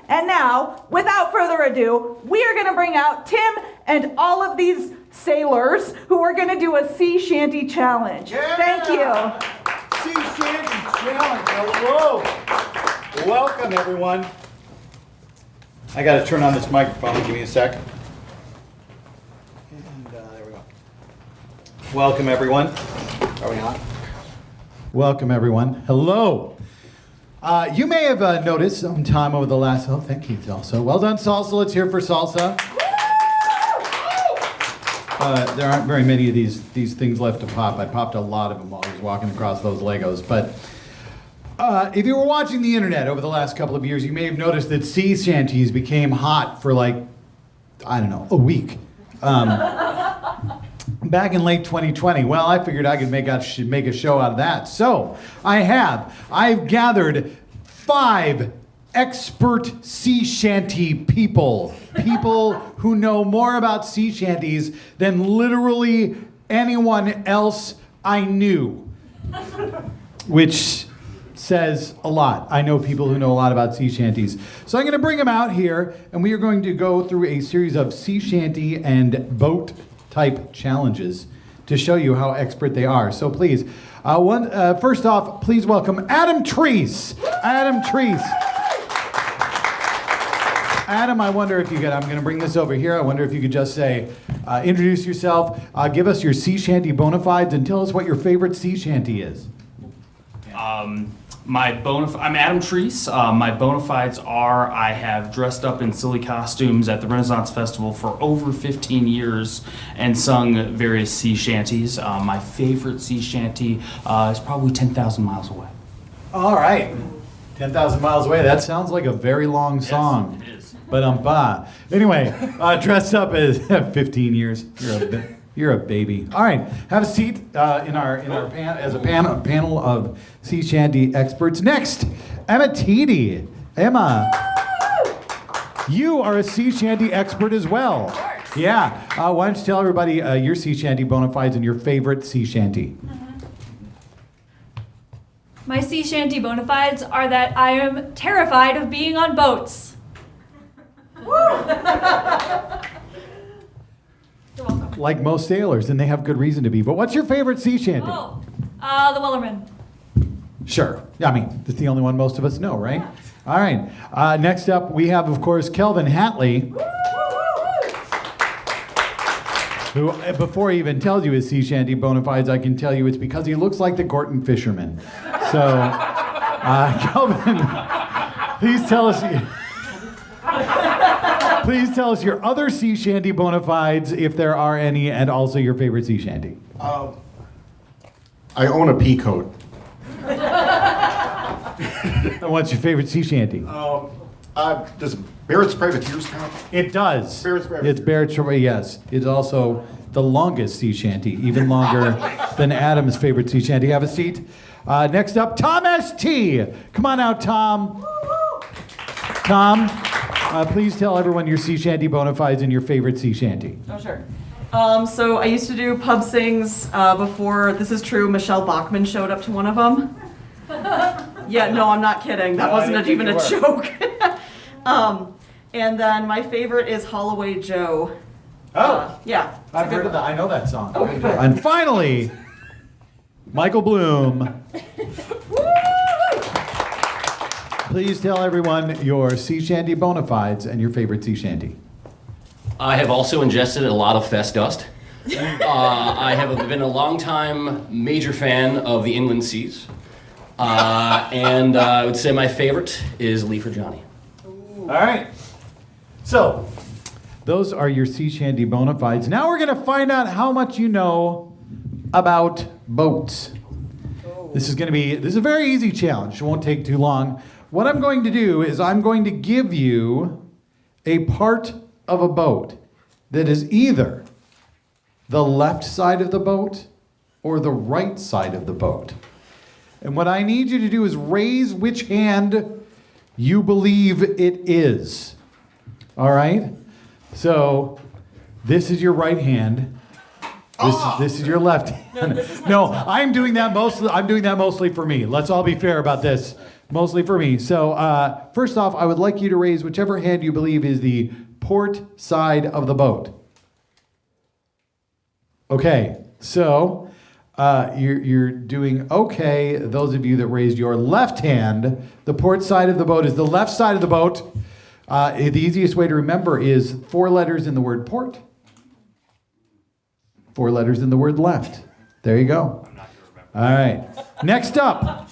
And now, without further ado, we are going to bring out Tim and all of these sailors who are going to do a sea shanty challenge. Yeah! Thank you. Sea shanty challenge. Hello. Welcome, everyone. I got to turn on this microphone. Give me a sec. And there we go. Welcome, everyone. Are we on? Welcome, everyone. Hello. You may have noticed sometime over the last... Oh, thank you, Salsa. Well done, Salsa. Let's hear for Salsa. There aren't very many of these things left to pop. I popped a lot of them while I was walking across those Legos. But if you were watching the internet over the last couple of years, you may have noticed that sea shanties became hot for like, I don't know, a week. Back in late 2020, well, I figured I could make a show out of that. So I've gathered 5 expert sea shanty people who know more about sea shanties than literally anyone else I knew, which says a lot. I know people who know a lot about sea shanties. So I'm going to bring them out here, and we are going to go through a series of sea shanty and boat type challenges to show you how expert they are. So please, first off, please welcome Adam Treese. Adam Treese. Adam, I wonder if you could, I'm going to bring this over here. I wonder if you could just say, introduce yourself, give us your sea shanty bona fides, and tell us what your favorite sea shanty is. I'm Adam Treese. My bona fides are I have dressed up in silly costumes at the Renaissance Festival for over 15 years and sung various sea shanties. My favorite sea shanty is probably 10,000 Miles Away. All right. 10,000 Miles Away. That sounds like a very long song. Yes, it is. But anyway, dressed up as 15 years. You're a baby. All right, have a seat in our panel of sea shanty experts. Next, Emma Teedy. Emma, you are a sea shanty expert as well. Yeah. Why don't you tell everybody your sea shanty bona fides and your favorite sea shanty? My sea shanty bona fides are that I am terrified of being on boats. You're welcome. Like most sailors, and they have good reason to be. But what's your favorite sea shanty? Oh, the Wellerman. Sure. I mean, that's the only one most of us know, right? All right. Next up, we have, of course, Kelvin Hatley, who, before he even tells you his sea shanty bona fides, I can tell you it's because he looks like the Gorton fisherman. So, Kelvin, please tell us... Please tell us your other sea shanty bona fides, if there are any, and also your favorite sea shanty. I own a pea coat. And what's your favorite sea shanty? Does Barrett's Privateers count? It does. Barrett's Privateers. It's Barrett's, yes. It's also the longest sea shanty, even longer than Adam's favorite sea shanty. Have a seat. Next up, Tom S.T. Come on out, Tom. Tom, please tell everyone your sea shanty bona fides and your favorite sea shanty. Oh, sure. So I used to do pub sings before, this is true, Michelle Bachmann showed up to one of them. Yeah, no, I'm not kidding. That wasn't even a joke. And then my favorite is Holloway Joe. Oh, yeah. I've heard of that. I know that song. And finally, Michael Bloom. Please tell everyone your sea shanty bona fides and your favorite sea shanty. I have also ingested a lot of fest dust. I have been a long-time major fan of the inland seas. And I would say my favorite is Lee for Johnny. All right. So, those are your sea shanty bona fides. Now we're going to find out how much you know about boats. This is a very easy challenge. It won't take too long. What I'm going to do is I'm going to give you a part of a boat that is either the left side of the boat or the right side of the boat. And what I need you to do is raise which hand you believe it is. All right? So this is your right hand. This is your left hand. No, I'm doing that mostly for me. Let's all be fair about this. Mostly for me. So first off, I would like you to raise whichever hand you believe is the port side of the boat. Okay, so you're doing okay. Those of you that raised your left hand, the port side of the boat is the left side of the boat. The easiest way to remember is 4 letters in the word port, 4 letters in the word left. There you go. I'm not going to remember. All right. Next up,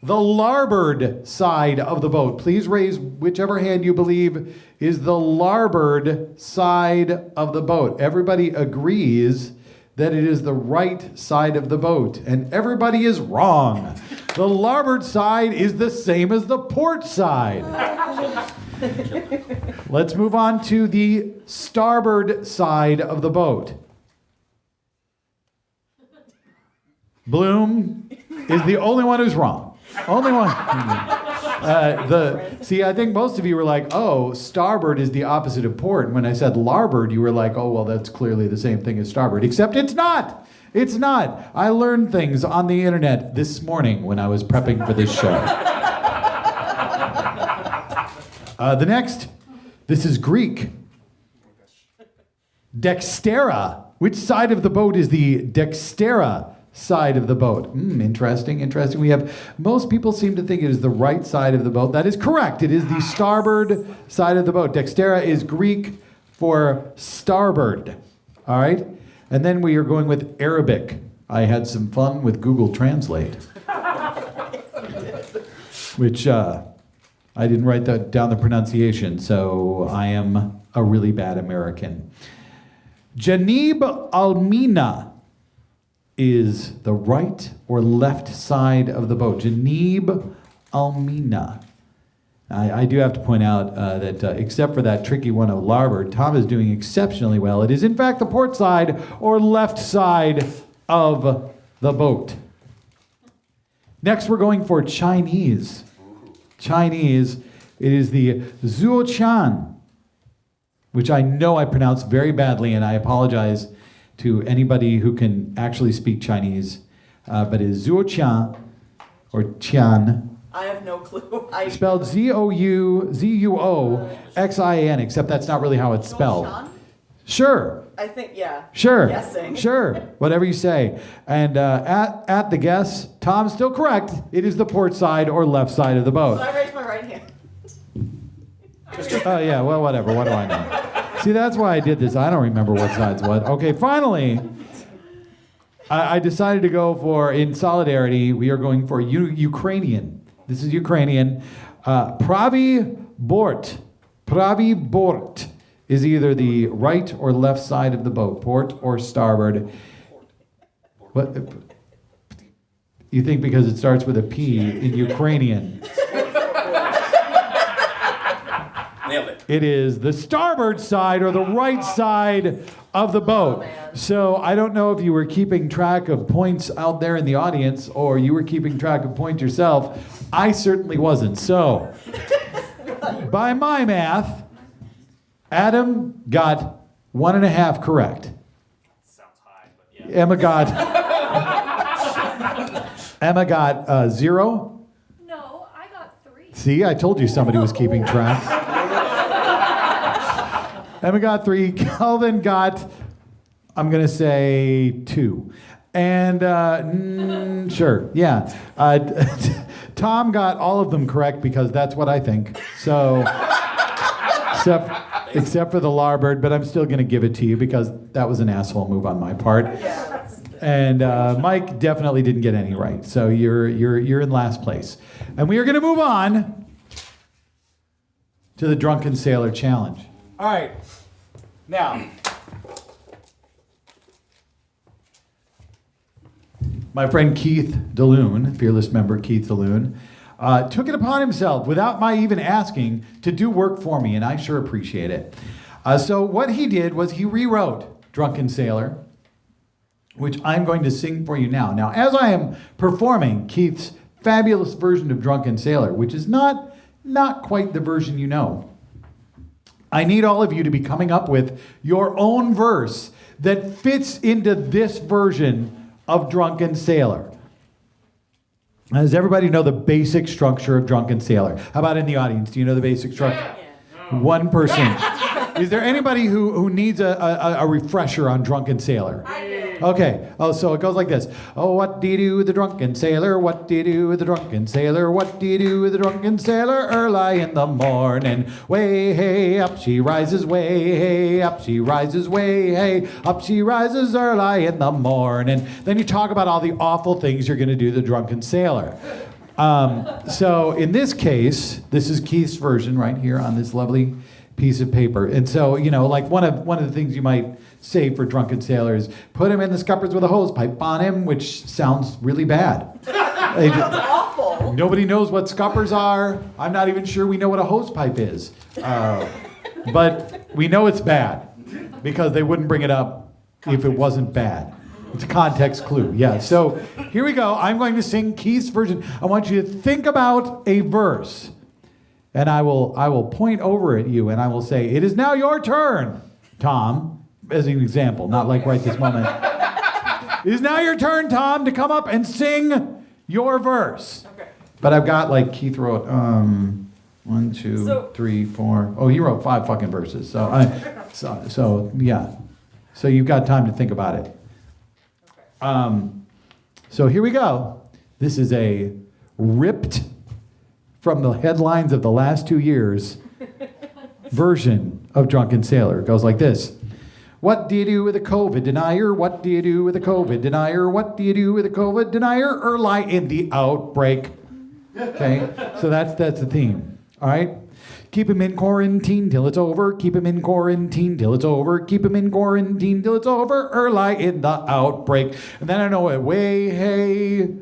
the larboard side of the boat. Please raise whichever hand you believe is the larboard side of the boat. Everybody agrees that it is the right side of the boat, and everybody is wrong. The larboard side is the same as the port side. Let's move on to the starboard side of the boat. Bloom is the only one who's wrong. Only one. See, I think most of you were like, oh, starboard is the opposite of port. And when I said larboard, you were like, oh, well, that's clearly the same thing as starboard. Except it's not. It's not. I learned things on the internet this morning when I was prepping for this show. The next, this is Greek. Dextera. Which side of the boat is the dextera side of the boat? Interesting. We have, most people seem to think it is the right side of the boat. That is correct. It is the starboard side of the boat. Dextera is Greek for starboard. All right? And then we are going with Arabic. I had some fun with Google Translate. Which, I didn't write down the pronunciation, so I am a really bad American. Janib Almina is the right or left side of the boat. Janib Almina. I do have to point out that except for that tricky one of larboard, Tom is doing exceptionally well. It is in fact the port side or left side of the boat. Next we're going for Chinese. Chinese, it is the Zuoqian, which I know I pronounced very badly, and I apologize to anybody who can actually speak Chinese, but it is Zuoqian, or Qian. I have no clue. Spelled Zuoxian, except that's not really how it's spelled. Sure. I think, yeah. Sure. Guessing. Sure. Whatever you say. And at the guess, Tom's still correct. It is the port side or left side of the boat. So I raised my right hand. Oh, yeah. Well, whatever. What do I know? See, that's why I did this. I don't remember what side's what. Okay, finally, I decided to go for, in solidarity, we are going for Ukrainian. This is Ukrainian. Pravi Bort. Pravi Bort is either the right or left side of the boat, port or starboard. What? You think because it starts with a P in Ukrainian. Nailed it. It is the starboard side or the right side of the boat. So I don't know if you were keeping track of points out there in the audience or you were keeping track of points yourself. I certainly wasn't. So by my math, Adam got 1.5 correct. Sounds high, but yeah. Emma got 0. No, I got 3. See, I told you somebody was keeping track. Emma got 3. Calvin got, I'm going to say 2. And sure, yeah. Tom got all of them correct because that's what I think. So, except for the larboard, but I'm still going to give it to you because that was an asshole move on my part. And Mike definitely didn't get any right. So you're in last place. And we are going to move on to the Drunken Sailor Challenge. All right. Now, my friend Keith DeLune, fearless member Keith DeLune, took it upon himself, without my even asking, to do work for me, and I sure appreciate it. So what he did was he rewrote Drunken Sailor, which I'm going to sing for you now. Now, as I am performing Keith's fabulous version of Drunken Sailor, which is not quite the version you know, I need all of you to be coming up with your own verse that fits into this version of Drunken Sailor. Does everybody know the basic structure of Drunken Sailor? How about in the audience? Do you know the basic structure? One person. Is there anybody who needs a refresher on Drunken Sailor? I do. Okay. Oh, so it goes like this. Oh, what do you do with the drunken sailor? What do you do with the drunken sailor? What do you do with the drunken sailor? Early in the morning. Way, hey, up she rises. Way, hey, up she rises. Way, hey, up she rises early in the morning. Then you talk about all the awful things you're going to do to the drunken sailor. So in this case, this is Keith's version right here on this lovely piece of paper. And so, you know, like one of the things you might say for Drunken Sailor is put him in the scuppers with a hose pipe on him, which sounds really bad. That's awful. Nobody knows what scuppers are. I'm not even sure we know what a hose pipe is. But we know it's bad because they wouldn't bring it up if it wasn't bad. It's a context clue. Yeah. So here we go. I'm going to sing Keith's version. I want you to think about a verse. And I will point over at you and I will say, it is now your turn, Tom, as an example, not like right this moment. It is now your turn, Tom, to come up and sing your verse. Okay. But I've got, like, Keith wrote 1, 2, 3, 4. Oh, he wrote 5 fucking verses. So yeah. So you've got time to think about it. So here we go. This is a ripped from the headlines of the last 2 years version of Drunken Sailor. It goes like this. What do you do with a COVID denier? What do you do with a COVID denier? What do you do with a COVID denier? Or lie in the outbreak. Okay, so that's the theme. All right? Keep him in quarantine till it's over. Keep him in quarantine till it's over. Keep him in quarantine till it's over. Or lie in the outbreak. And then I know it. Way, hey,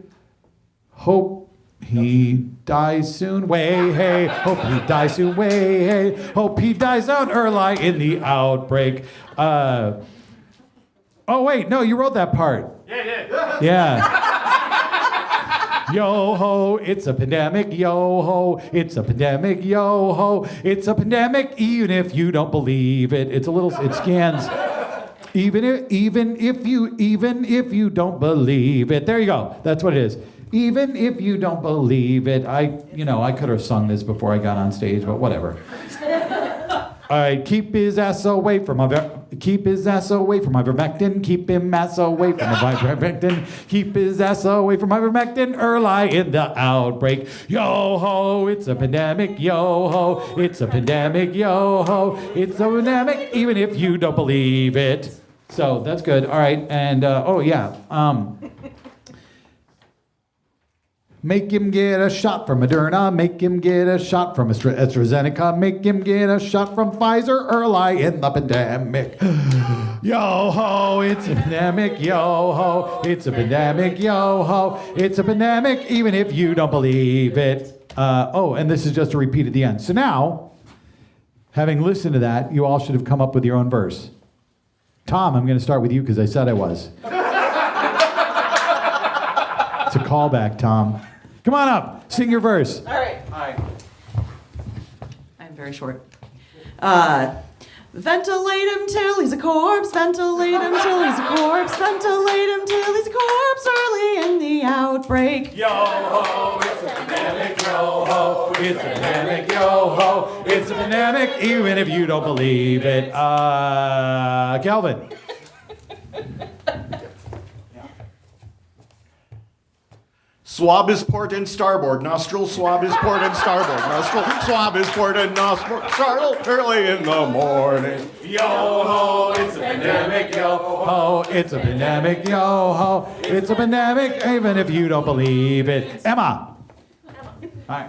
hope he dies soon. Way, hey, hope he dies soon. Way, hey, hope he dies out early in the outbreak. Oh, wait, no, you wrote that part. Yeah. Yo ho, it's a pandemic. Yo ho, it's a pandemic. Yo ho, it's a pandemic. Even if you don't believe it, it scans. Even if you don't believe it. There you go. That's what it is. Even if you don't believe it. I could have sung this before I got on stage, but whatever. All right, keep his ass away from ivermectin. Keep his ass away from ivermectin. Keep his ass away from ivermectin. Early in the outbreak. Yo ho, it's a pandemic. Yo ho, it's a pandemic. Yo ho, it's a pandemic. Even if you don't believe it. So that's good. All right, and make him get a shot from Moderna. Make him get a shot from AstraZeneca. Make him get a shot from Pfizer early in the pandemic. Yo ho, it's a pandemic. Yo ho, it's a pandemic. Yo ho, it's a pandemic. Even if you don't believe it. And this is just a repeat at the end. So now, having listened to that, you all should have come up with your own verse. Tom, I'm going to start with you because I said I was. It's a callback, Tom. Come on up. Sing your verse. All right. I'm very short. Ventilate him till he's a corpse. Ventilate him till he's a corpse. Ventilate him till he's a corpse early in the outbreak. Yo ho, it's a pandemic. Yo ho, it's a pandemic. Yo ho, it's a pandemic. Even if you don't believe it. Calvin. Swab is port and starboard nostril. Swab is port and starboard nostril. Swab is port and nostril. Startled early in the morning. Yo ho, it's a pandemic. Yo ho, it's a pandemic. Yo ho, it's a pandemic. Even if you don't believe it. Emma. All right.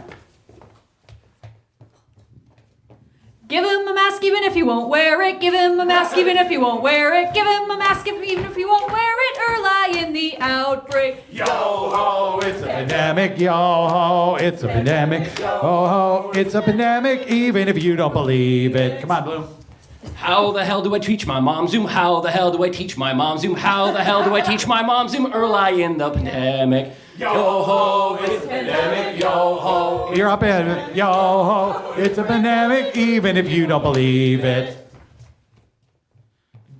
Give him a mask even if he won't wear it. Give him a mask even if he won't wear it. Give him a mask even if he won't wear it. Or lie in the outbreak. Yo ho, it's a pandemic. Yo ho, it's a pandemic. Yo ho, it's a pandemic. Even if you don't believe it. Come on, Bloom. How the hell do I teach my mom Zoom? How the hell do I teach my mom Zoom? How the hell do I teach my mom Zoom? Early in the pandemic. Yo ho, it's a pandemic. Yo ho. You're up in. Yo ho, it's a pandemic. Even if you don't believe it.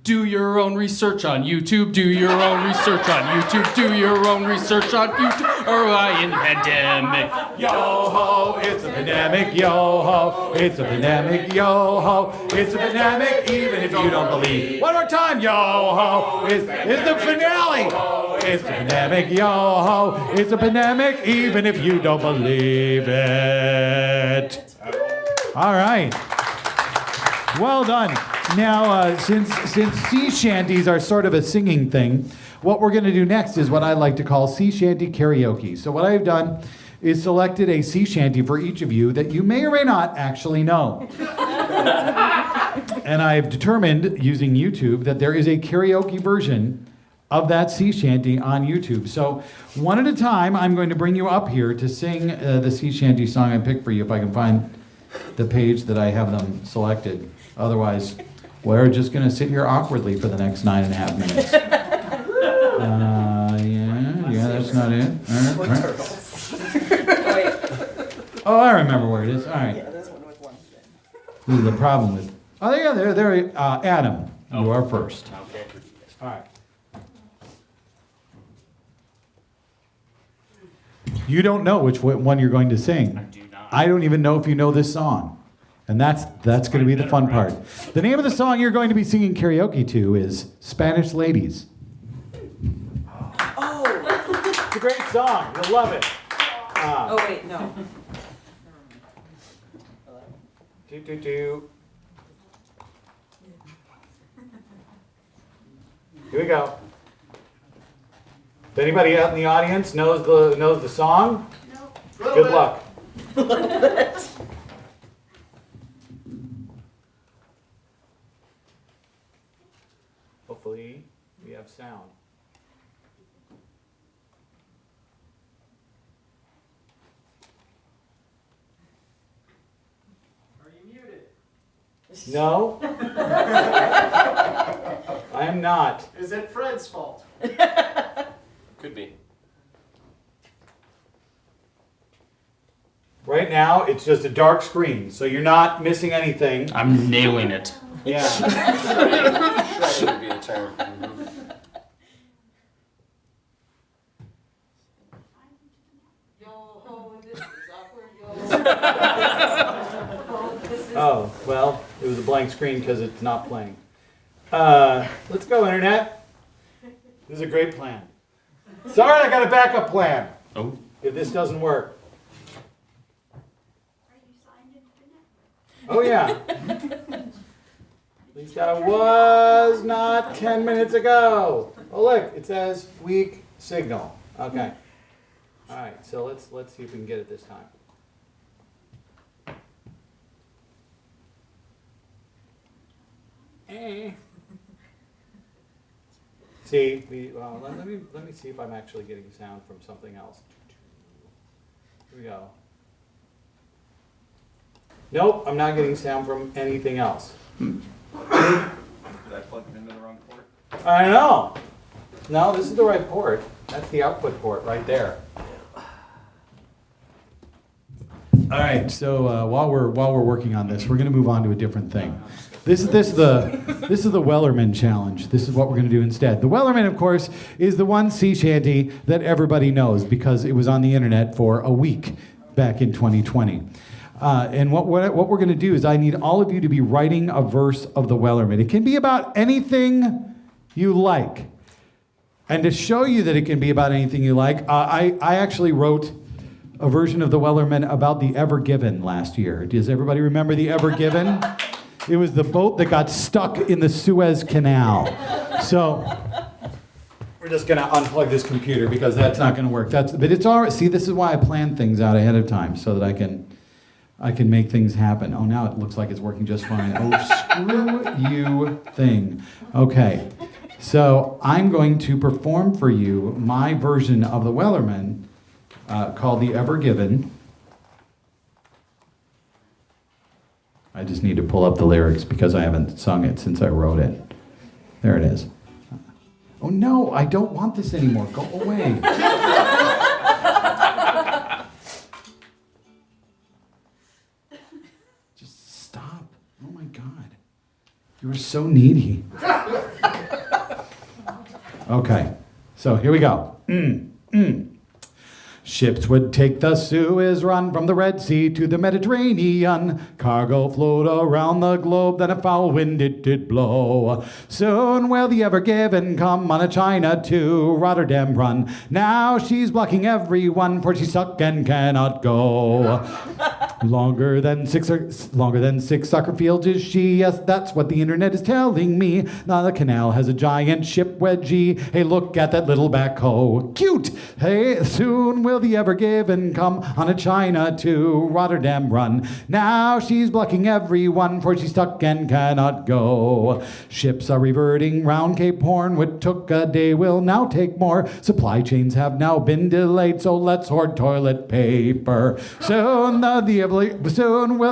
Do your own research on YouTube. Do your own research on YouTube. Do your own research on YouTube. Or in the pandemic. Yo ho, it's a pandemic, yo ho, it's a pandemic, yo ho, it's a pandemic, even if you don't believe. One more time, yo ho, it's the finale. It's a pandemic, yo ho, it's a pandemic, even if you don't believe it. All right. Well done. Now, since sea shanties are sort of a singing thing, what we're going to do next is what I like to call sea shanty karaoke. So what I've done is selected a sea shanty for each of you that you may or may not actually know. And I've determined, using YouTube, that there is a karaoke version of that sea shanty on YouTube. So one at a time, I'm going to bring you up here to sing the sea shanty song I picked for you, if I can find the page that I have them selected. Otherwise, we're just going to sit here awkwardly for the next 9.5 minutes. Yeah, that's not it. All right. Oh, I remember where it is. All right. This is the problem with. Oh, yeah, there. Adam, you are first. Okay. All right. You don't know which one you're going to sing. I do not. I don't even know if you know this song. And that's going to be the fun part. The name of the song you're going to be singing karaoke to is Spanish Ladies. Oh! It's a great song. You'll love it. Oh, wait, no. Do. Here we go. If anybody out in the audience knows the song, good luck. Hopefully, we have sound. Are you muted? No. I am not. Is it Fred's fault? Could be. Right now, it's just a dark screen, so you're not missing anything. I'm nailing it. Yeah. Shredded would be the term. Oh, well, it was a blank screen because it's not playing. Let's go, Internet. This is a great plan. Sorry, I got a backup plan Oh. if this doesn't work. Oh, yeah. At least I was not 10 minutes ago. Oh, look, it says weak signal. Okay. All right, so let's see if we can get it this time. See, let me see if I'm actually getting sound from something else. Here we go. Nope, I'm not getting sound from anything else. Did I plug it into the wrong port? I know. No, this is the right port. That's the output port right there. All right. So while we're working on this, we're going to move on to a different thing. This is the Wellerman challenge. This is what we're going to do instead. The Wellerman, of course, is the one sea shanty that everybody knows because it was on the internet for a week back in 2020. And what we're going to do is I need all of you to be writing a verse of the Wellerman. It can be about anything you like. And to show you that it can be about anything you like, I actually wrote a version of the Wellerman about the Ever Given last year. Does everybody remember the Ever Given? It was the boat that got stuck in the Suez Canal. So we're just going to unplug this computer because that's not going to work. But it's all right. See, this is why I plan things out ahead of time so that I can make things happen. Oh, now it looks like it's working just fine. Oh, screw you thing. Okay. So I'm going to perform for you my version of the Wellerman called The Ever Given. I just need to pull up the lyrics because I haven't sung it since I wrote it. There it is. Oh no, I don't want this anymore. Go away. Just stop. Oh my God. You are so needy. Okay, so here we go. Ships would take the Suez run from the Red Sea to the Mediterranean. Cargo flowed around the globe, then a foul wind it did blow. Soon will the Ever Given come on a China to Rotterdam run. Now she's blocking everyone, for she's stuck and cannot go. Longer than six soccer fields is she. Yes, that's what the internet is telling me. Now the canal has a giant ship wedgie. Hey, look at that little backhoe. Cute! Hey, soon will the Ever Given come on a China to Rotterdam run. Now she's blocking everyone, for she's stuck and cannot go. Ships are reverting round Cape Horn. What took a day will now take more. Supply chains have now been delayed, so let's hoard toilet paper. Soon will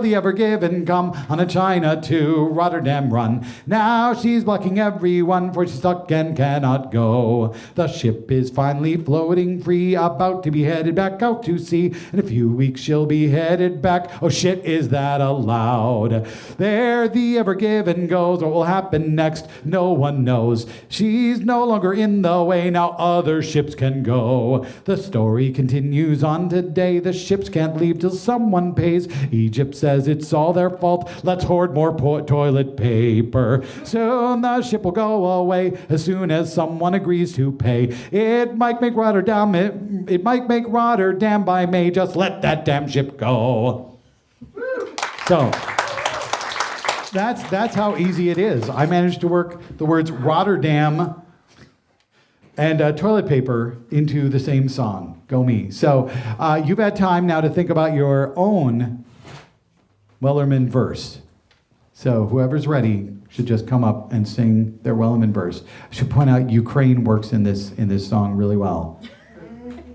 the Ever Given come on a China to Rotterdam run. Now she's blocking everyone, for she's stuck and cannot go. The ship is finally floating free, about to be headed back out to sea. In a few weeks she'll be headed back. Oh shit, is that allowed? There the Ever Given goes. What will happen next? No one knows. She's no longer in the way. Now other ships can go. The story continues on today. The ships can't leave till someone pays. Egypt says it's all their fault. Let's hoard more toilet paper. Soon the ship will go away as soon as someone agrees to pay. It might make Rotterdam, it might make Rotterdam by May. Just let that damn ship go. So that's how easy it is. I managed to work the words Rotterdam and toilet paper into the same song. Go me. So you've had time now to think about your own Wellerman verse. So whoever's ready should just come up and sing their Wellerman verse. I should point out Ukraine works in this song really well.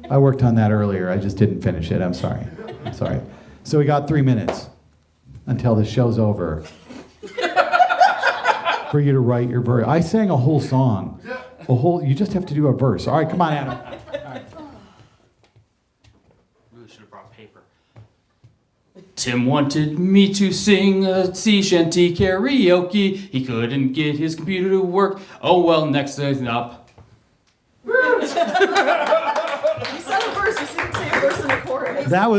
I worked on that earlier. I just didn't finish it. I'm sorry. So we got 3 minutes until the show's over for you to write your verse. I sang a whole song. You just have to do a verse. All right, come on, Adam. All right. Really should have brought paper. Tim wanted me to sing a sea shanty karaoke. He couldn't get his computer to work. Oh well, next thing up. You said a verse. You didn't say a verse and a chorus. That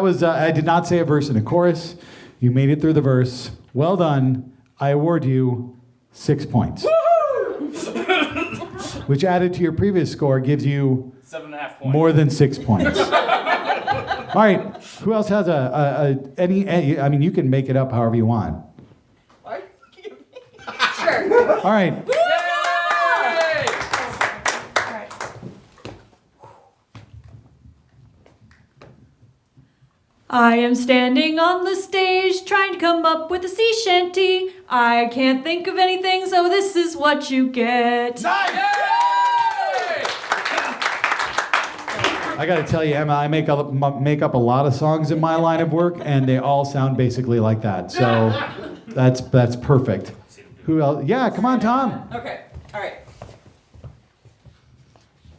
was. I did not say a verse and a chorus. You made it through the verse. Well done. I award you 6 points. Which added to your previous score gives you 7.5 points. More than 6 points. All right. Who else has any? I mean, you can make it up however you want. Sure. All right. I am standing on the stage trying to come up with a sea shanty. I can't think of anything, so this is what you get. I got to tell you, Emma, I make up a lot of songs in my line of work, and they all sound basically like that. So that's perfect. Who else? Yeah, come on, Tom. Okay. All right.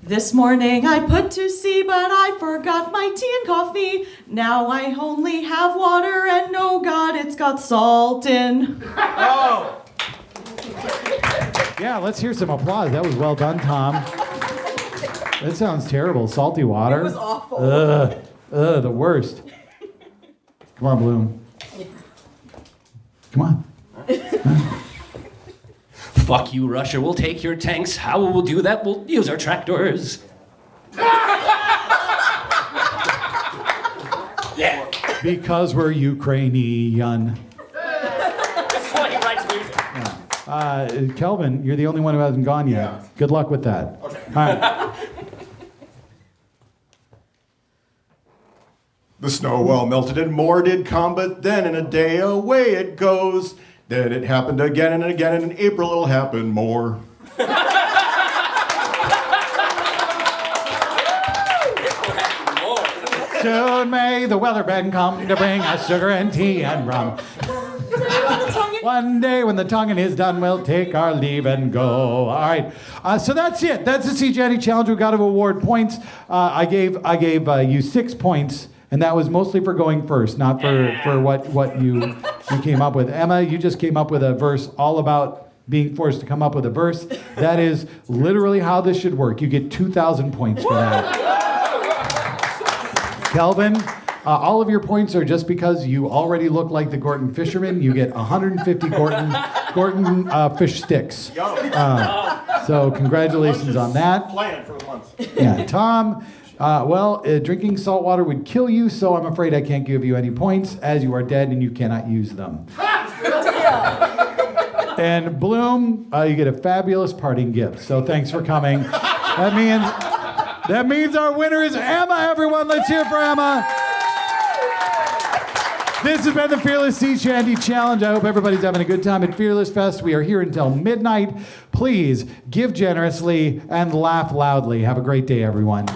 This morning I put to sea, but I forgot my tea and coffee. Now I only have water, and oh God, it's got salt in. Oh! Yeah, let's hear some applause. That was well done, Tom. That sounds terrible. Salty water. It was awful. The worst. Come on, Bloom. Come on. Fuck you, Russia. We'll take your tanks. How will we do that? We'll use our tractors. Yeah. Because we're Ukrainian. This is why he writes music. Kelvin, you're the only one who hasn't gone yet. Yeah. Good luck with that. Okay. All right. The snow well melted and more did come, but then in a day away it goes. Then it happened again and again, and in April it'll happen more. Soon may the weatherman come to bring us sugar and tea and rum. One day when the tonguing is done, we'll take our leave and go. All right. So that's it. That's the Sea Shanty Challenge. We've got to award points. I gave you 6 points. And that was mostly for going first, not for what you came up with. Emma, you just came up with a verse all about being forced to come up with a verse. That is literally how this should work. You get 2,000 points for that. Kelvin, all of your points are just because you already look like the Gorton fisherman. You get 150 Gorton fish sticks. So congratulations on that. Plan for the month. Yeah, Tom, drinking salt water would kill you, so I'm afraid I can't give you any points, as you are dead and you cannot use them. And Bloom, you get a fabulous parting gift, so thanks for coming. That means our winner is Emma, everyone. Let's hear for Emma. This has been the Fearless Sea Shanty Challenge. I hope everybody's having a good time at Fearless Fest. We are here until midnight. Please give generously and laugh loudly. Have a great day, everyone.